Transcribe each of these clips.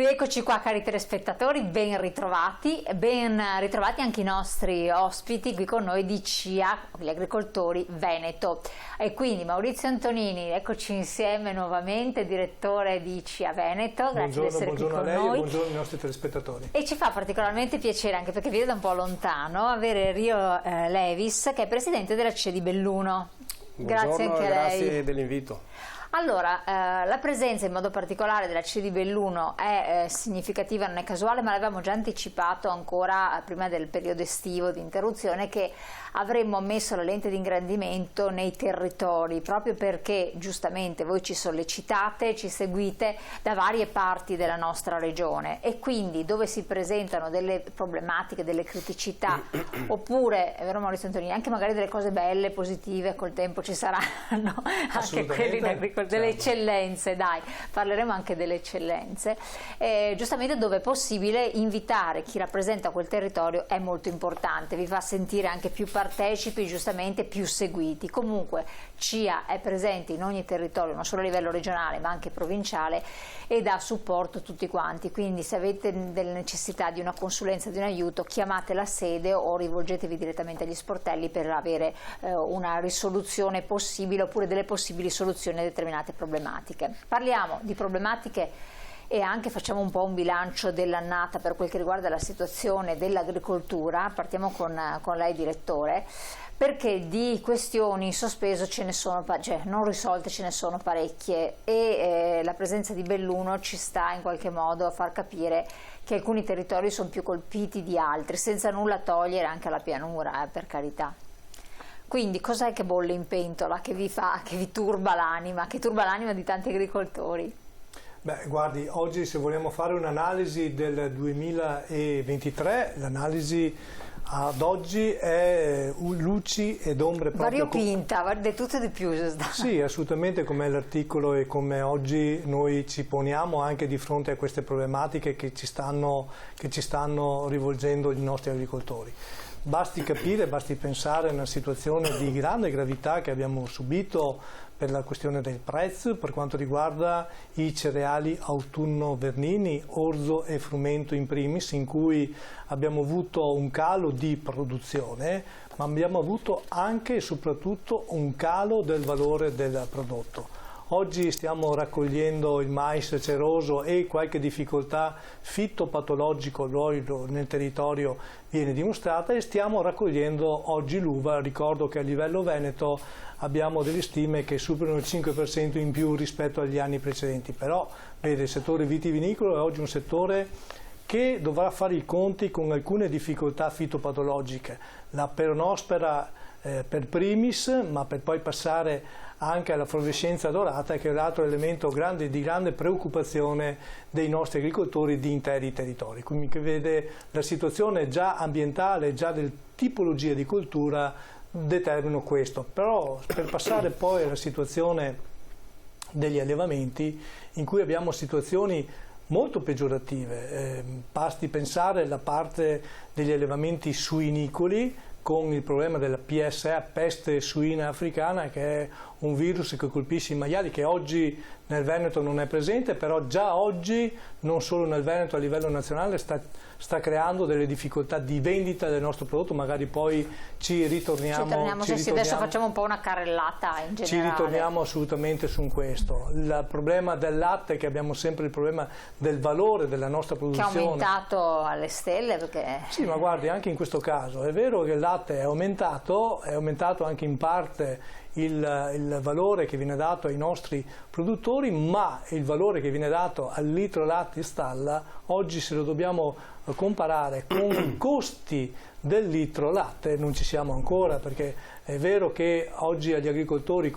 Rieccoci qua, cari telespettatori, ben ritrovati anche i nostri ospiti qui con noi di CIA, gli agricoltori Veneto. E quindi Maurizio Antonini, eccoci insieme nuovamente, direttore di CIA Veneto, grazie di essere qui con lei noi. E buongiorno ai nostri telespettatori. E ci fa particolarmente piacere, anche perché viene da un po' lontano, avere Rio Levis, che è presidente della CIA di Belluno. Grazie anche a lei. Grazie dell'invito. Allora, la presenza in modo particolare della CIA di Belluno è significativa, non è casuale, ma l'avevamo già anticipato ancora prima del periodo estivo di interruzione che avremmo messo la lente di ingrandimento nei territori, proprio perché giustamente voi ci sollecitate, ci seguite da varie parti della nostra regione e quindi dove si presentano delle problematiche, delle criticità oppure, è vero Maurizio Antonini, anche magari delle cose belle, positive, col tempo ci saranno anche quelli in agricoltura, delle eccellenze, dai, parleremo anche delle eccellenze, giustamente dove è possibile invitare chi rappresenta quel territorio è molto importante, vi fa sentire anche più partecipi, giustamente più seguiti. Comunque CIA è presente in ogni territorio, non solo a livello regionale ma anche provinciale, e dà supporto a tutti quanti, quindi se avete delle necessità di una consulenza, di un aiuto, chiamate la sede o rivolgetevi direttamente agli sportelli per avere una risoluzione possibile oppure delle possibili soluzioni a determinate problematiche. Parliamo di problematiche e anche facciamo un po' un bilancio dell'annata per quel che riguarda la situazione dell'agricoltura. Partiamo con lei direttore, perché di questioni in sospeso ce ne sono, cioè non risolte ce ne sono parecchie e la presenza di Belluno ci sta in qualche modo a far capire che alcuni territori sono più colpiti di altri, senza nulla togliere anche alla pianura, per carità. Quindi cos'è che bolle in pentola, che vi turba l'anima, che turba l'anima di tanti agricoltori? Beh, guardi, oggi se vogliamo fare un'analisi del 2023, l'analisi ad oggi è luci ed ombre proprio. Variopinta, di tutto e di più. Sì, assolutamente, come l'articolo e come oggi noi ci poniamo anche di fronte a queste problematiche che ci stanno rivolgendo i nostri agricoltori. Basti capire, basti pensare a una situazione di grande gravità che abbiamo subito per la questione del prezzo per quanto riguarda i cereali autunno-vernini, orzo e frumento in primis, in cui abbiamo avuto un calo di produzione, ma abbiamo avuto anche e soprattutto un calo del valore del prodotto. Oggi stiamo raccogliendo il mais ceroso e qualche difficoltà fitopatologico nel territorio viene dimostrata e stiamo raccogliendo oggi l'uva. Ricordo che a livello veneto abbiamo delle stime che superano il 5% in più rispetto agli anni precedenti, però vede, il settore vitivinicolo è oggi un settore che dovrà fare i conti con alcune difficoltà fitopatologiche, la peronospera per primis, ma per poi passare anche alla fluorescenza dorata, che è l'altro elemento di grande preoccupazione dei nostri agricoltori di interi territori. Quindi che vede la situazione già ambientale, già del tipologia di coltura determinano questo. Però per passare poi alla situazione degli allevamenti, in cui abbiamo situazioni molto peggiorative, basti pensare alla parte degli allevamenti suinicoli con il problema della PSA, peste suina africana, che è un virus che colpisce i maiali, che oggi nel Veneto non è presente, però già oggi, non solo nel Veneto, a livello nazionale sta creando delle difficoltà di vendita del nostro prodotto, magari poi ci ritorniamo. Adesso facciamo un po' una carrellata in generale. Ci ritorniamo assolutamente su questo. Il problema del latte, che abbiamo sempre il problema del valore della nostra produzione. Che è aumentato alle stelle. Perché... Sì, ma guardi, anche in questo caso è vero che il latte è aumentato anche in parte il valore che viene dato ai nostri produttori, ma il valore che viene dato al litro latte in stalla, oggi se lo dobbiamo comparare con i costi del litro latte non ci siamo ancora, perché è vero che oggi agli agricoltori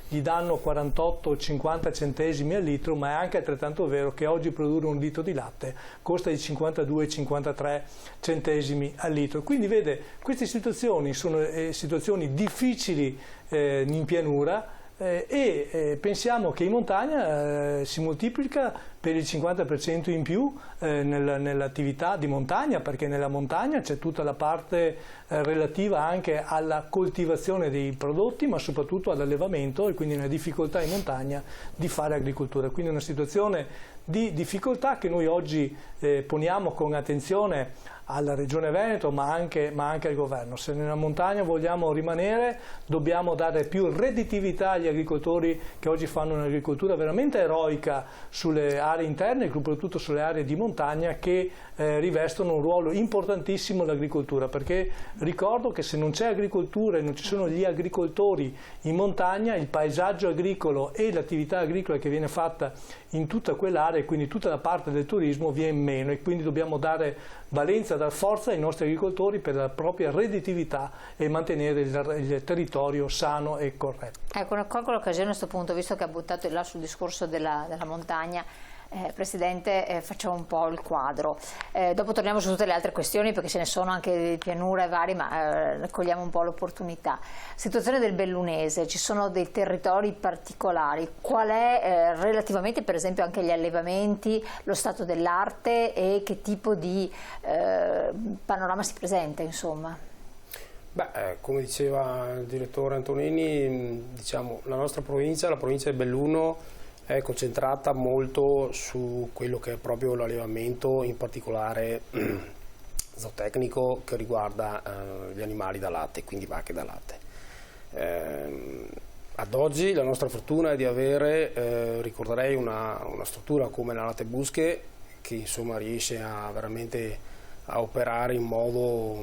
gli danno 48-50 centesimi al litro, ma è anche altrettanto vero che oggi produrre un litro di latte costa di 52-53 centesimi al litro. Quindi vede, queste situazioni sono situazioni difficili in pianura, pensiamo che in montagna si moltiplica per il 50% in più nell'attività di montagna, perché nella montagna c'è tutta la parte relativa anche alla coltivazione dei prodotti, ma soprattutto all'allevamento, e quindi una difficoltà in montagna di fare agricoltura. Quindi una situazione di difficoltà che noi oggi poniamo con attenzione alla Regione Veneto, ma anche al Governo. Se nella montagna vogliamo rimanere, dobbiamo dare più redditività agli agricoltori che oggi fanno un'agricoltura veramente eroica sulle aree interne e soprattutto sulle aree di montagna, che rivestono un ruolo importantissimo l'agricoltura, perché ricordo che se non c'è agricoltura e non ci sono gli agricoltori in montagna, il paesaggio agricolo e l'attività agricola che viene fatta in tutta quell'area, e quindi tutta la parte del turismo, viene meno, e quindi dobbiamo dare valenza, dar forza ai nostri agricoltori per la propria redditività e mantenere il territorio sano e corretto. Ecco, colgo l'occasione a questo punto, visto che ha buttato il là sul discorso della montagna. Presidente, facciamo un po' il quadro, dopo torniamo su tutte le altre questioni, perché ce ne sono anche di pianura e vari, ma cogliamo un po' l'opportunità. Situazione del Bellunese, ci sono dei territori particolari, qual è relativamente per esempio anche agli allevamenti lo stato dell'arte e che tipo di panorama si presenta, insomma? Come diceva il direttore Antonini, diciamo, la nostra provincia, la provincia di Belluno, è concentrata molto su quello che è proprio l'allevamento, in particolare zootecnico, che riguarda gli animali da latte, quindi vacche da latte. Ad oggi la nostra fortuna è di avere, ricorderei, una struttura come la Latte Busche, che insomma riesce veramente a operare in modo,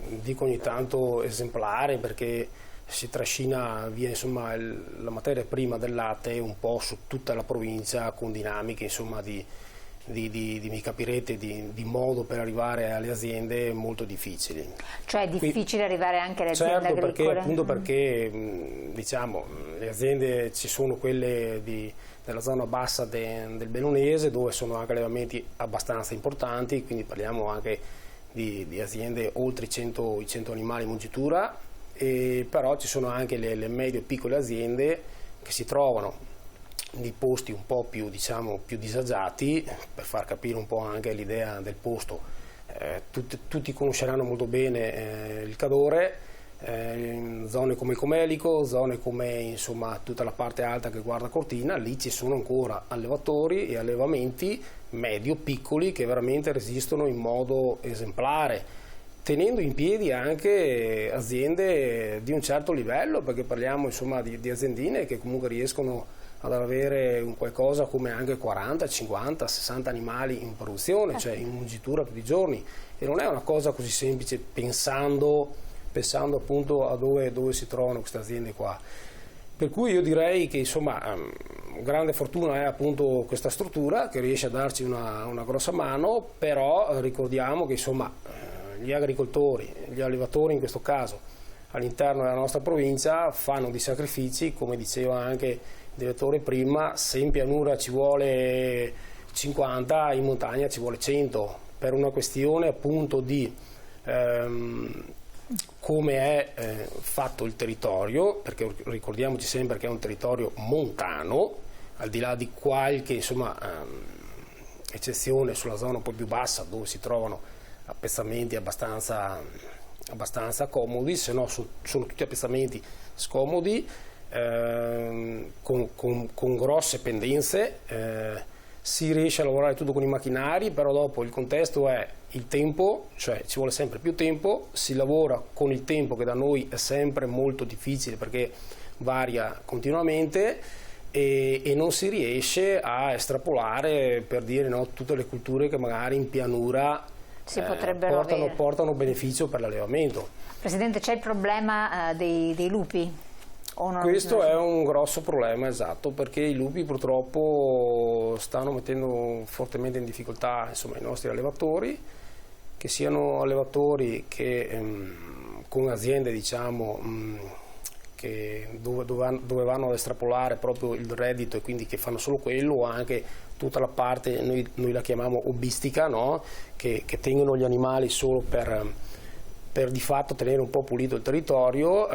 dico ogni tanto, esemplare, perché si trascina via insomma la materia prima del latte un po' su tutta la provincia, con dinamiche insomma mi capirete, di modo per arrivare alle aziende molto difficili. Cioè è difficile arrivare anche alle aziende agricole? Certo, appunto perché diciamo, le aziende ci sono quelle della zona bassa del Bellunese, dove sono anche allevamenti abbastanza importanti, quindi parliamo anche di aziende oltre i 100 animali in mungitura. Però ci sono anche le medie e piccole aziende che si trovano di posti un po' più, diciamo, più disagiati, per far capire un po' anche l'idea del posto. Tutti conosceranno molto bene il Cadore, zone come il Comelico, zone come insomma tutta la parte alta che guarda Cortina. Lì ci sono ancora allevatori e allevamenti medio-piccoli che veramente resistono in modo esemplare, tenendo in piedi anche aziende di un certo livello, perché parliamo insomma di aziendine che comunque riescono ad avere un qualcosa come anche 40, 50, 60 animali in produzione, cioè in mungitura tutti i giorni, e non è una cosa così semplice pensando appunto a dove si trovano queste aziende qua. Per cui io direi che insomma grande fortuna è appunto questa struttura che riesce a darci una grossa mano, però ricordiamo che insomma gli agricoltori, gli allevatori in questo caso, all'interno della nostra provincia fanno dei sacrifici, come diceva anche il direttore prima. Se in pianura ci vuole 50, in montagna ci vuole 100, per una questione appunto di come è fatto il territorio, perché ricordiamoci sempre che è un territorio montano, al di là di qualche insomma eccezione sulla zona un po' più bassa, dove si trovano appezzamenti abbastanza comodi, se no sono tutti appezzamenti scomodi, con grosse pendenze. Si riesce a lavorare tutto con i macchinari, però dopo il contesto è il tempo, cioè ci vuole sempre più tempo, si lavora con il tempo che da noi è sempre molto difficile perché varia continuamente, e non si riesce a estrapolare, per dire, no, tutte le culture che magari in pianura portano beneficio per l'allevamento. Presidente, c'è il problema dei lupi? Questo è un grosso problema, esatto, perché i lupi purtroppo stanno mettendo fortemente in difficoltà insomma, i nostri allevatori, che siano allevatori che con aziende diciamo dove vanno ad estrapolare proprio il reddito e quindi che fanno solo quello, o anche tutta la parte, noi la chiamiamo hobbistica, no? che tengono gli animali solo per per di fatto tenere un po' pulito il territorio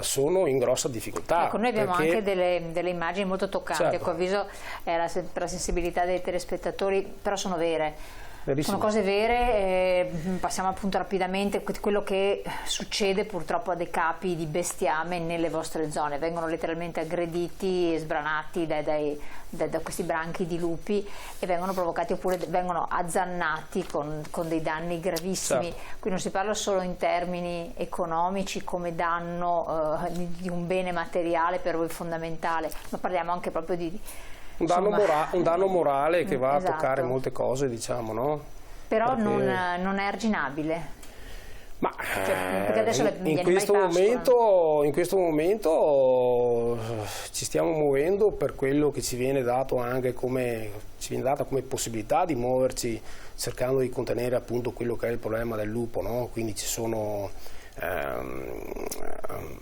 sono in grossa difficoltà. Ecco, noi abbiamo anche delle immagini molto toccanti, certo. ecco, avviso per la sensibilità dei telespettatori, però sono vere. Verissimo. Sono cose vere, passiamo appunto rapidamente a quello che succede purtroppo a dei capi di bestiame nelle vostre zone, vengono letteralmente aggrediti e sbranati da questi branchi di lupi e vengono provocati oppure vengono azzannati con dei danni gravissimi. Certo. Qui non si parla solo in termini economici come danno di un bene materiale per voi fondamentale, ma parliamo anche proprio di un danno morale che va esatto. a toccare molte cose, diciamo, no? Però perché non è arginabile. Ma perché adesso in questo momento ci stiamo muovendo per quello che ci viene dato anche come possibilità di muoverci, cercando di contenere appunto quello che è il problema del lupo, no? Quindi ci sono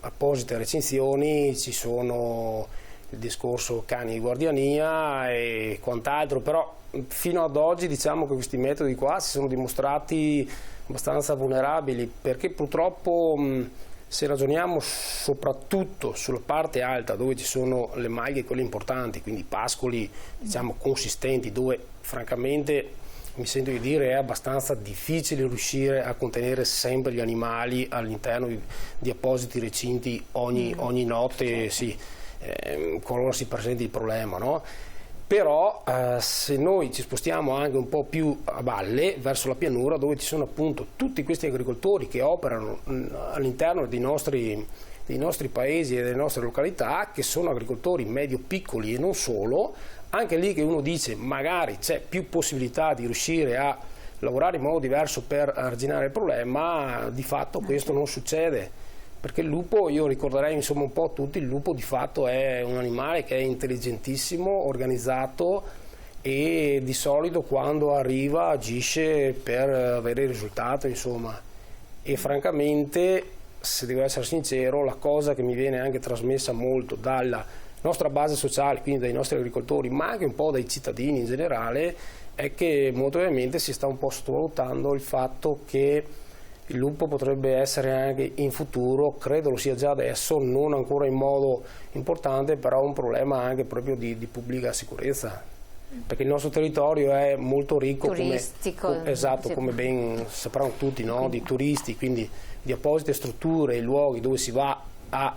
apposite recinzioni, ci sono il discorso cani di guardiania e quant'altro, però fino ad oggi diciamo che questi metodi qua si sono dimostrati abbastanza vulnerabili, perché purtroppo se ragioniamo soprattutto sulla parte alta dove ci sono le maglie, quelle importanti, quindi pascoli diciamo consistenti, dove francamente mi sento di dire è abbastanza difficile riuscire a contenere sempre gli animali all'interno di appositi recinti ogni notte, sì. Qualora si presenti il problema, no? Però se noi ci spostiamo anche un po' più a valle verso la pianura, dove ci sono appunto tutti questi agricoltori che operano all'interno dei nostri paesi e delle nostre località, che sono agricoltori medio-piccoli e non solo, anche lì che uno dice magari c'è più possibilità di riuscire a lavorare in modo diverso per arginare il problema, di fatto questo non succede. Perché il lupo, io ricorderei insomma un po' a tutti, il lupo di fatto è un animale che è intelligentissimo, organizzato e di solito quando arriva agisce per avere il risultato, insomma. E francamente, se devo essere sincero, la cosa che mi viene anche trasmessa molto dalla nostra base sociale, quindi dai nostri agricoltori, ma anche un po' dai cittadini in generale, è che molto ovviamente si sta un po' sottovalutando il fatto che il lupo potrebbe essere anche in futuro, credo lo sia già adesso, non ancora in modo importante, però un problema anche proprio di pubblica sicurezza, perché il nostro territorio è molto ricco, turistico, come ben sapranno tutti, no? Di turisti, quindi di apposite strutture e luoghi dove si va a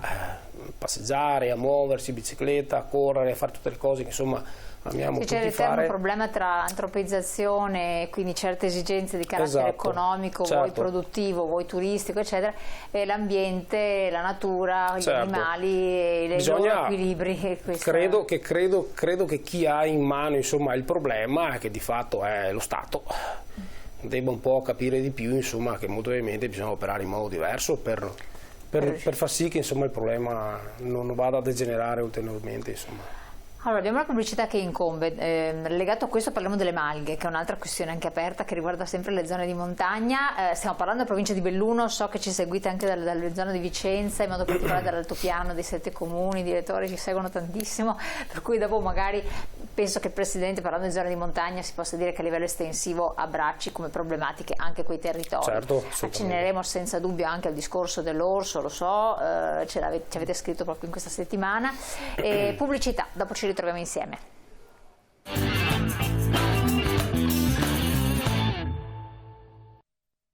passeggiare, a muoversi, bicicletta, a correre, a fare tutte le cose che insomma amiamo tutti fare. C'è un problema tra antropizzazione, quindi certe esigenze di carattere economico, certo. Vuoi produttivo, vuoi turistico, eccetera, e l'ambiente, la natura, gli animali e i loro equilibri. Credo che chi ha in mano insomma il problema, che di fatto è lo Stato, debba un po' capire di più, insomma, che molto ovviamente bisogna operare in modo diverso per far sì che insomma il problema non vada a degenerare ulteriormente, insomma. Allora, abbiamo la pubblicità che incombe, legato a questo parliamo delle malghe, che è un'altra questione anche aperta che riguarda sempre le zone di montagna. Stiamo parlando della provincia di Belluno, so che ci seguite anche dalle zone di Vicenza, in modo particolare dall'altopiano dei 7 comuni, i direttori ci seguono tantissimo, per cui dopo magari penso che il Presidente, parlando di zone di montagna, si possa dire che a livello estensivo abbracci come problematiche anche quei territori. Certo, accenneremo senza dubbio anche al discorso dell'orso, lo so, ci avete scritto proprio in questa settimana. Pubblicità, dopo ci ritroviamo insieme.